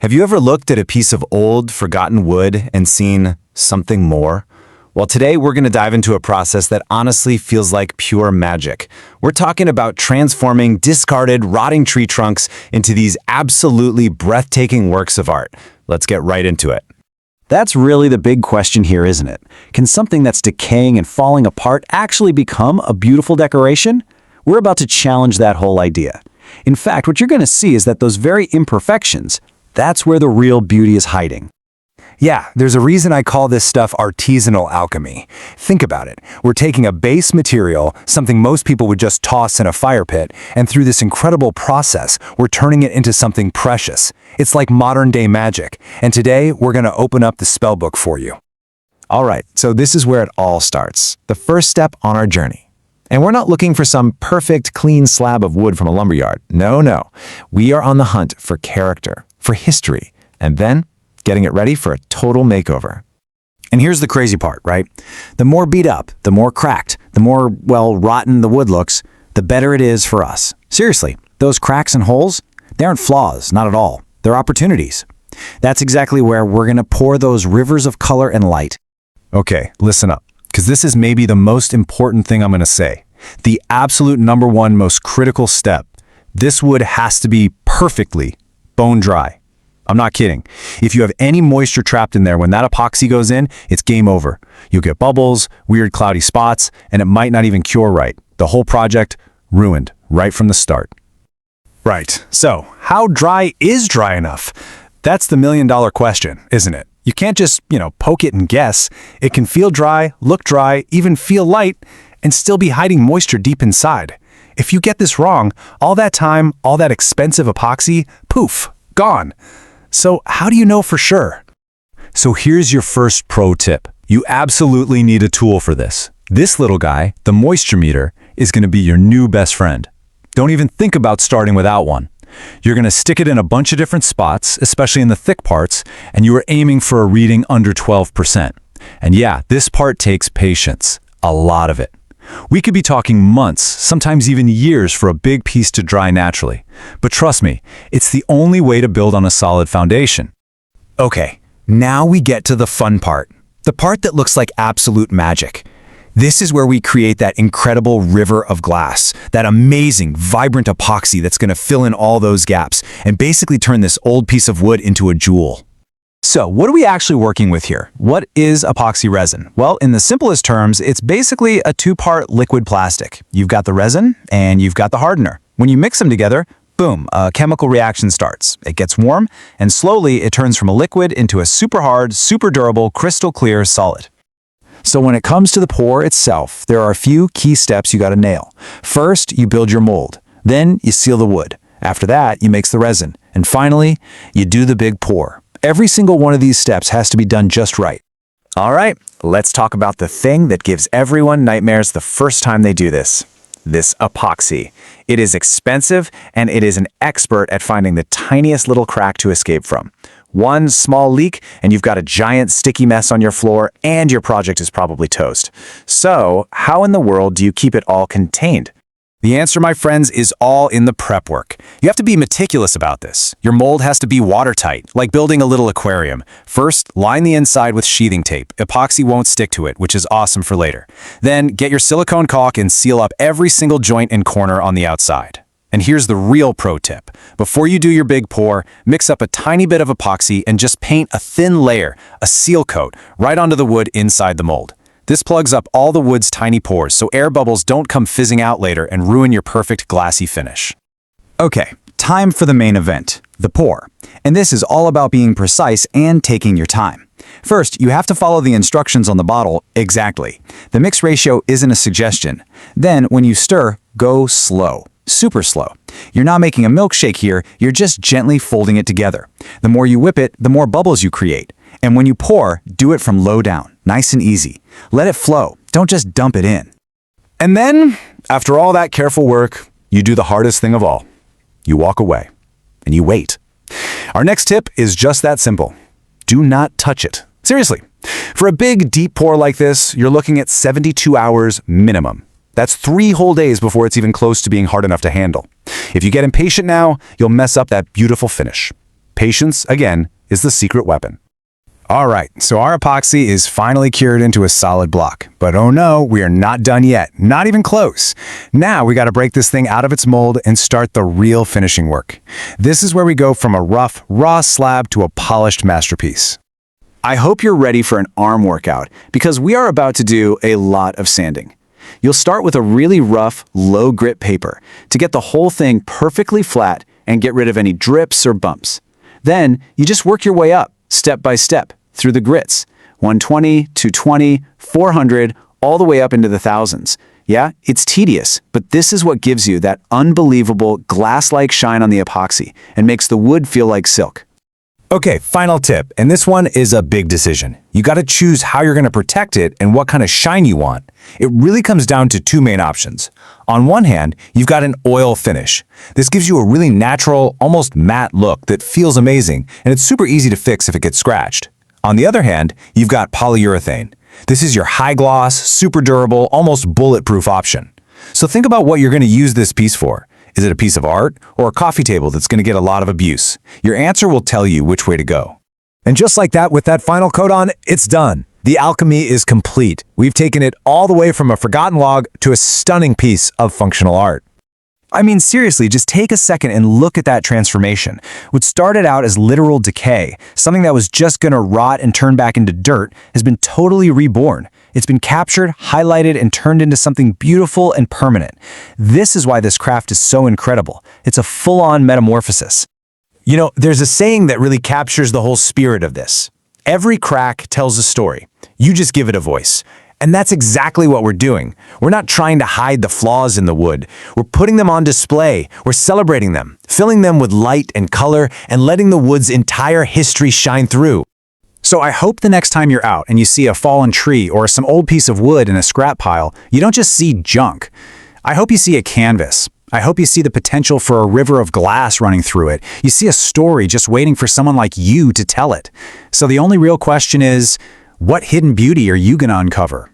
Have you ever looked at a piece of old, forgotten wood and seen something more? Well, today we're going to dive into a process that honestly feels like pure magic. We're talking about transforming discarded, rotting tree trunks into these absolutely breathtaking works of art. Let's get right into it. That's really the big question here, isn't it? Can something that's decaying and falling apart actually become a beautiful decoration? We're about to challenge that whole idea. In fact, what you're going to see is that those very imperfections, that's where the real beauty is hiding. Yeah, there's a reason I call this stuff artisanal alchemy. Think about it. We're taking a base material, something most people would just toss in a fire pit, and through this incredible process, we're turning it into something precious. It's like modern-day magic, and today we're going to open up the spellbook for you. All right, so this is where it all starts, the first step on our journey. And we're not looking for some perfect, clean slab of wood from a lumberyard. No. We are on the hunt for character, for history, and then getting it ready for a total makeover. And here's the crazy part, right? The more beat up, the more cracked, the more, rotten the wood looks, the better it is for us. Seriously, those cracks and holes, they aren't flaws, not at all. They're opportunities. That's exactly where we're going to pour those rivers of color and light. Okay, listen up, because this is maybe the most important thing I'm going to say. The absolute number one most critical step. This wood has to be perfectly bone dry. I'm not kidding. If you have any moisture trapped in there, when that epoxy goes in, it's game over. You'll get bubbles, weird cloudy spots, and it might not even cure right. The whole project ruined right from the start. Right, so how dry is dry enough? That's the million-dollar question, isn't it? You can't just, poke it and guess. It can feel dry, look dry, even feel light, and still be hiding moisture deep inside. If you get this wrong, all that time, all that expensive epoxy, poof, gone. So how do you know for sure? So here's your first pro tip. You absolutely need a tool for this. This little guy, the moisture meter, is going to be your new best friend. Don't even think about starting without one. You're going to stick it in a bunch of different spots, especially in the thick parts, and you are aiming for a reading under 12%. And yeah, this part takes patience, a lot of it. We could be talking months, sometimes even years for a big piece to dry naturally. But trust me, it's the only way to build on a solid foundation. Okay, now we get to the fun part. The part that looks like absolute magic. This is where we create that incredible river of glass, that amazing, vibrant epoxy that's going to fill in all those gaps and basically turn this old piece of wood into a jewel. So, what are we actually working with here? What is epoxy resin? Well, in the simplest terms, it's basically a two-part liquid plastic. You've got the resin and you've got the hardener. When you mix them together, boom, a chemical reaction starts. It gets warm, and slowly it turns from a liquid into a super hard, super durable, crystal clear solid. So when it comes to the pour itself, there are a few key steps you gotta nail. First, you build your mold. Then, you seal the wood. After that, you mix the resin. And finally, you do the big pour. Every single one of these steps has to be done just right. All right, let's talk about the thing that gives everyone nightmares the first time they do this. This epoxy. It is expensive, and it is an expert at finding the tiniest little crack to escape from. One small leak, and you've got a giant sticky mess on your floor, and your project is probably toast. So, how in the world do you keep it all contained? The answer, my friends, is all in the prep work. You have to be meticulous about this. Your mold has to be watertight, like building a little aquarium. First, line the inside with sheathing tape. Epoxy won't stick to it, which is awesome for later. Then, get your silicone caulk and seal up every single joint and corner on the outside. And here's the real pro tip. Before you do your big pour, mix up a tiny bit of epoxy and just paint a thin layer, a seal coat, right onto the wood inside the mold. This plugs up all the wood's tiny pores so air bubbles don't come fizzing out later and ruin your perfect glassy finish. Okay, time for the main event, the pour. And this is all about being precise and taking your time. First, you have to follow the instructions on the bottle exactly. The mix ratio isn't a suggestion. Then, when you stir, go slow. Super slow. You're not making a milkshake here, you're just gently folding it together. The more you whip it, the more bubbles you create. And when you pour, do it from low down, nice and easy. Let it flow, don't just dump it in. And then, after all that careful work, you do the hardest thing of all. You walk away, and you wait. Our next tip is just that simple. Do not touch it. Seriously. For a big, deep pour like this, you're looking at 72 hours minimum. That's 3 whole days before it's even close to being hard enough to handle. If you get impatient now, you'll mess up that beautiful finish. Patience, again, is the secret weapon. All right, so our epoxy is finally cured into a solid block. But oh no, we are not done yet, not even close. Now we got to break this thing out of its mold and start the real finishing work. This is where we go from a rough, raw slab to a polished masterpiece. I hope you're ready for an arm workout, because we are about to do a lot of sanding. You'll start with a really rough, low-grit paper to get the whole thing perfectly flat and get rid of any drips or bumps. Then, you just work your way up, step by step, through the grits, 120, 220, 400, all the way up into the thousands. Yeah, it's tedious, but this is what gives you that unbelievable glass-like shine on the epoxy and makes the wood feel like silk. Okay, final tip, and this one is a big decision. You got to choose how you're going to protect it and what kind of shine you want. It really comes down to two main options. On one hand, you've got an oil finish. This gives you a really natural, almost matte look that feels amazing, and it's super easy to fix if it gets scratched. On the other hand, you've got polyurethane. This is your high gloss, super durable, almost bulletproof option. So think about what you're going to use this piece for. Is it a piece of art or a coffee table that's going to get a lot of abuse? Your answer will tell you which way to go. And just like that, with that final coat on, it's done. The alchemy is complete. We've taken it all the way from a forgotten log to a stunning piece of functional art. I mean, seriously, just take a second and look at that transformation. What started out as literal decay, something that was just going to rot and turn back into dirt, has been totally reborn. It's been captured, highlighted, and turned into something beautiful and permanent. This is why this craft is so incredible. It's a full-on metamorphosis. You know, there's a saying that really captures the whole spirit of this. Every crack tells a story. You just give it a voice. And that's exactly what we're doing. We're not trying to hide the flaws in the wood. We're putting them on display. We're celebrating them, filling them with light and color, and letting the wood's entire history shine through. So I hope the next time you're out and you see a fallen tree or some old piece of wood in a scrap pile, you don't just see junk. I hope you see a canvas. I hope you see the potential for a river of glass running through it. You see a story just waiting for someone like you to tell it. So the only real question is, what hidden beauty are you going to uncover?